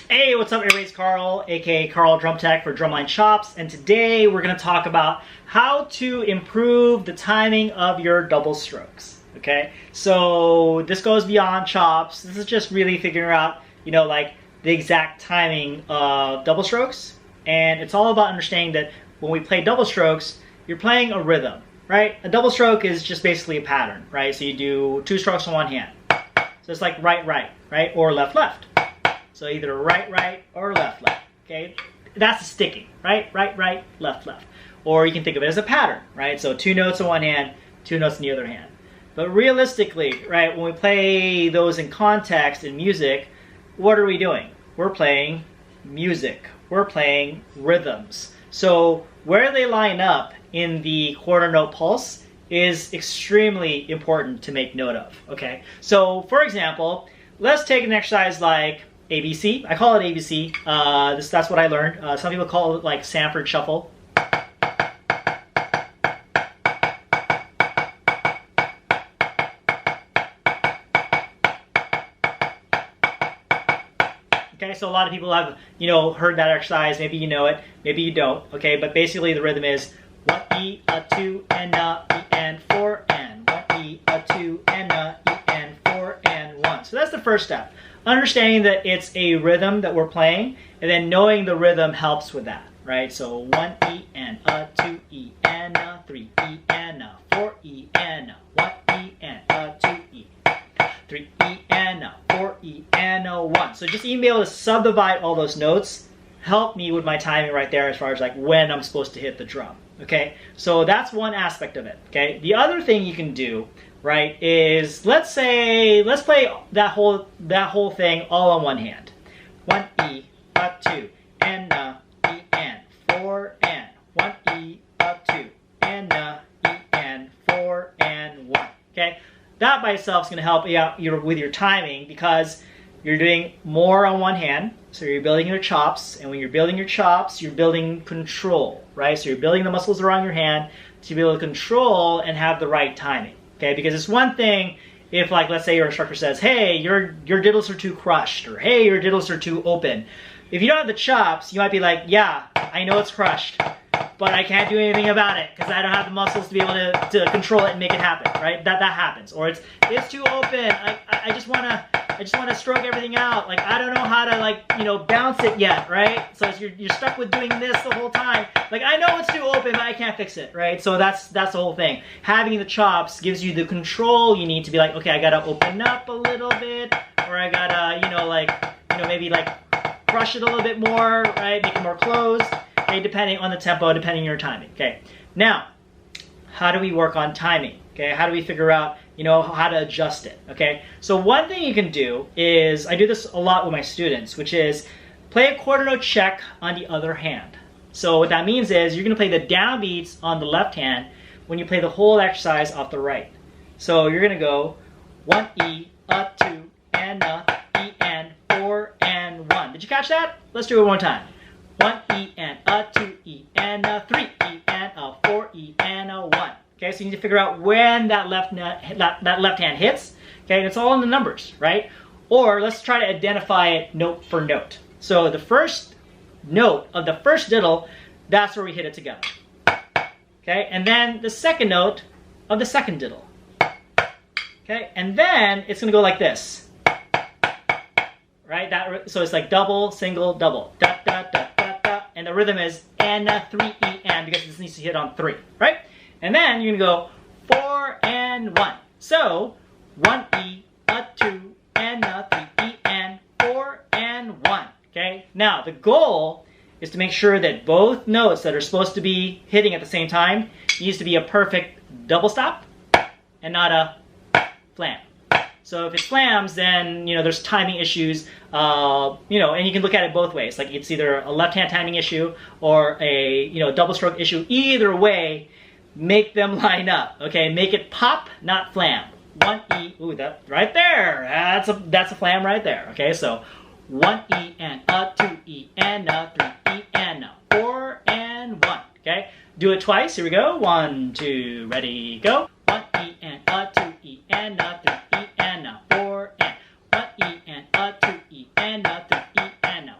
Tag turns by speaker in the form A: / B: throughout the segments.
A: Hey, what's up everybody? It's Carl, aka Karl Drum Tech for Drumline Chops, and today we're going to talk about how to improve the timing of your double strokes. Okay, so this goes beyond chops. This is just really figuring out, like the exact timing of double strokes, and it's all about understanding that when we play double strokes, you're playing a rhythm, right? A double stroke is just basically a pattern, right? So you do two strokes on one hand. So it's like right, right, right, or left, left. So either right, right, or left, left, okay? That's the sticking, right? Right, right, left, left. Or you can think of it as a pattern, right? So two notes on one hand, two notes on the other hand. But realistically, right, when we play those in context in music, what are we doing? We're playing music. We're playing rhythms. So where they line up in the quarter note pulse is extremely important to make note of, okay? So for example, let's take an exercise like ABC. I call it ABC. That's what I learned. Some people call it like Sanford Shuffle. Okay, so a lot of people have, heard that exercise. Maybe you know it, maybe you don't. Okay, but basically the rhythm is 1 E, a 2, and a E, and 4, and 1 E, a 2, and a E, and 4, and 1. So that's the first step. Understanding that it's a rhythm that we're playing, and then knowing the rhythm helps with that, right? So 1 E and a 2 E and a 3 E and a 4 E and a 1 E and a 2 E, 3 E and a 4 E and a 1. So just being able to subdivide all those notes help me with my timing right there as far as like when I'm supposed to hit the drum. Okay, so that's one aspect of it. Okay, the other thing you can do, right, is let's play that whole thing all on one hand. 1 E, a 2, and a E and 4 and 1 E, a 2, and a E and 4 and 1. Okay, that by itself is going to help you out with your timing because you're doing more on one hand, so you're building your chops, and when you're building your chops, you're building control, right? So you're building the muscles around your hand to be able to control and have the right timing, okay? Because it's one thing if, like, let's say your instructor says, hey, your diddles are too crushed, or hey, your diddles are too open. If you don't have the chops, you might be like, yeah, I know it's crushed, but I can't do anything about it because I don't have the muscles to be able to control it and make it happen, right? That happens. Or it's too open. I just wanna stroke everything out. Like I don't know how to bounce it yet, right? So you're stuck with doing this the whole time. Like I know it's too open, but I can't fix it, right? So that's the whole thing. Having the chops gives you the control you need to be like, okay, I gotta open up a little bit, or I gotta maybe crush it a little bit more, right? Make it more closed. Okay, depending on the tempo, depending on your timing. Okay, now, how do we work on timing? Okay, how do we figure out, how to adjust it? Okay, so one thing you can do is, I do this a lot with my students, which is play a quarter note check on the other hand. So what that means is you're gonna play the downbeats on the left hand when you play the whole exercise off the right. So you're gonna go 1 E, a 2, and a E, and 4, and 1. Did you catch that? Let's do it one time. 1 E and a 2 E and a 3 E and a 4 E and a 1. Okay, so you need to figure out when that left hand hits. Okay, and it's all in the numbers, right? Or let's try to identify it note for note. So the first note of the first diddle, that's where we hit it together. Okay, and then the second note of the second diddle. Okay, and then it's gonna go like this. Right? So it's like double, single, double. Da, da, da. And the rhythm is and a 3 E and because this needs to hit on 3, right? And then you're gonna go 4 and 1. So 1 E, a 2, and a 3 E and 4 and 1. Okay? Now the goal is to make sure that both notes that are supposed to be hitting at the same time needs to be a perfect double stop and not a flam. So if it slams, then there's timing issues, and you can look at it both ways. Like it's either a left-hand timing issue or a double stroke issue. Either way, make them line up. Okay, make it pop, not flam. 1 E, ooh, that right there. That's a flam right there. Okay, so 1 E and a 2 E and a 3 E and a 4 and 1. Okay, do it twice. Here we go. 1, 2, ready, go. 1 E and a 2 E and a 3 E and a 4 and 1 E and a 2 E and a 3 E and a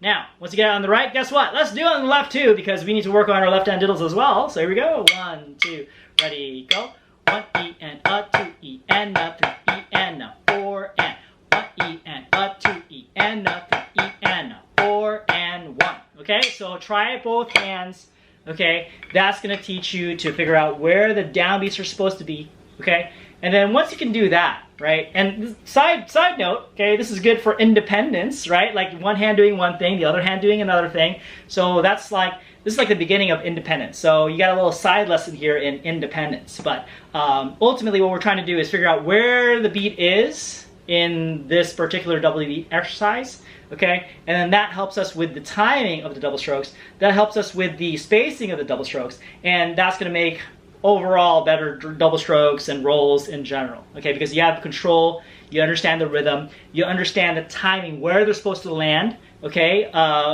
A: Now, once you get it on the right, guess what? Let's do it on the left too, because we need to work on our left hand diddles as well. So here we go. 1, 2, ready, go. 1 E and a, 2 E and a, 3 E and a, 4 and 1 E and a, 2 E and a, 3 E and a, 4 and 1. Okay, so try it both hands. Okay, that's gonna teach you to figure out where the downbeats are supposed to be. Okay, and then once you can do that, right? And side note, okay, this is good for independence, right? Like one hand doing one thing, the other hand doing another thing. So that's like, this is like the beginning of independence. So you got a little side lesson here in independence. But ultimately what we're trying to do is figure out where the beat is in this particular double beat exercise. Okay, and then that helps us with the timing of the double strokes. That helps us with the spacing of the double strokes. And that's gonna make overall better double strokes and rolls in general, okay, because you have control, you understand the rhythm, you understand the timing, where they're supposed to land, okay,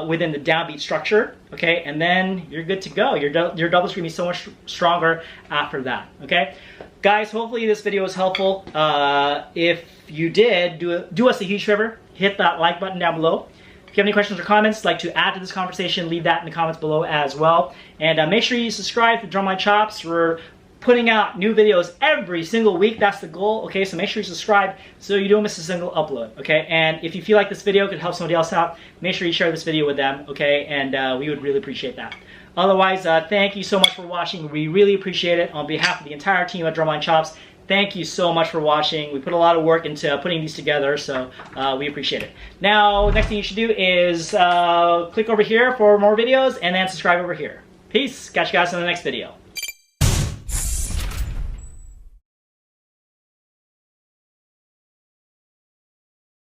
A: within the downbeat structure, okay, and then you're good to go. Your doubles are gonna be so much stronger after that, okay. Guys, hopefully this video was helpful. If you did, do us a huge favor, hit that like button down below. If you have any questions or comments, like to add to this conversation, leave that in the comments below as well. And make sure you subscribe to Drumline Chops. We're putting out new videos every single week. That's the goal, okay? So make sure you subscribe so you don't miss a single upload, okay? And if you feel like this video could help somebody else out, make sure you share this video with them, okay? And we would really appreciate that. Otherwise, thank you so much for watching. We really appreciate it. On behalf of the entire team at Drumline Chops, thank you so much for watching. We put a lot of work into putting these together, so we appreciate it. Now, next thing you should do is click over here for more videos and then subscribe over here. Peace. Catch you guys in the next video.